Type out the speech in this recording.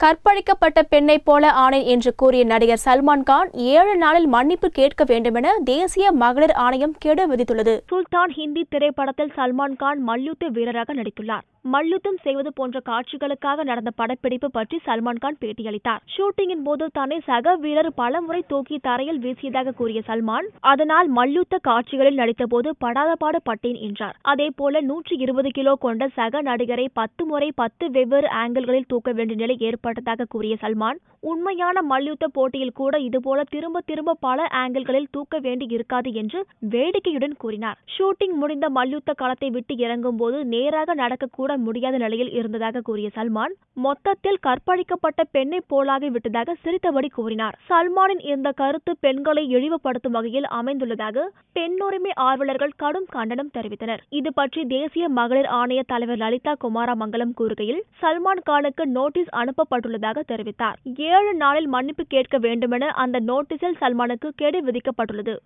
கற்பழிக்கப்பட்ட பெண்ணைப் போல ஆனேன் என்று கூறிய நடிகர் சல்மான்கான் 7 நாளில் மன்னிப்பு கேட்க வேண்டுமென தேசிய மகளிர் ஆணையம் கெடு விதித்துள்ளது. சுல்தான் ஹிந்தி திரைப்படத்தில் சல்மான்கான் மல்யுத்த வீரராக நடித்துள்ளார். மல்யுத்தம் செய்வது போன்ற காட்சிகளுக்காக நடந்த படப்பிடிப்பு பற்றி சல்மான்கான் பேட்டியளித்தார். ஷூட்டிங்கின் போது தன்னை சக வீரர் பலமுறை தூக்கி தரையில் வீசியதாக கூறிய சல்மான், அதனால் மல்யுத்த காட்சிகளில் நடித்தபோது படாத பாடு பட்டேன் என்றார். அதேபோல 120 கிலோ கொண்ட சக நடிகரை 10 முறை 10 வெவ்வேறு ஆங்கிள்களில் தூக்க வேண்டிய நிலை ஏற்பட்டதாக கூறிய சல்மான், உண்மையான மல்யுத்த போட்டியில் கூட இதுபோல திரும்ப திரும்ப பல ஆங்கிள்களில் தூக்க வேண்டி இருக்காது என்று வேடிக்கையுடன் கூறினார். ஷூட்டிங் முடிந்த மல்யுத்த களத்தை விட்டு இறங்கும் போது நேராக நடக்கக்கூட முடியாத நிலையில் இருந்ததாக கூறிய சல்மான், மொத்தத்தில் கற்பழிக்கப்பட்ட பெண்ணை போலாகி விட்டதாக சிரித்தபடி கூறினார். சல்மானின் இந்த கருத்து பெண்களை இழிவுபடுத்தும் வகையில் அமைந்துள்ளதாக பெண்ணுரிமை ஆர்வலர்கள் கடும் கண்டனம் தெரிவித்தனர். இது பற்றி தேசிய மகளிர் ஆணைய தலைவர் லலிதா குமாரமங்கலம் கூறுகையில், சல்மான் கானுக்கு நோட்டீஸ் அனுப்பப்பட்டுள்ளதாக தெரிவித்தார். 7 நாளில் மன்னிப்பு கேட்க வேண்டுமென அந்த நோட்டீஸில் சல்மானுக்கு கெடு விதிக்கப்பட்டுள்ளது.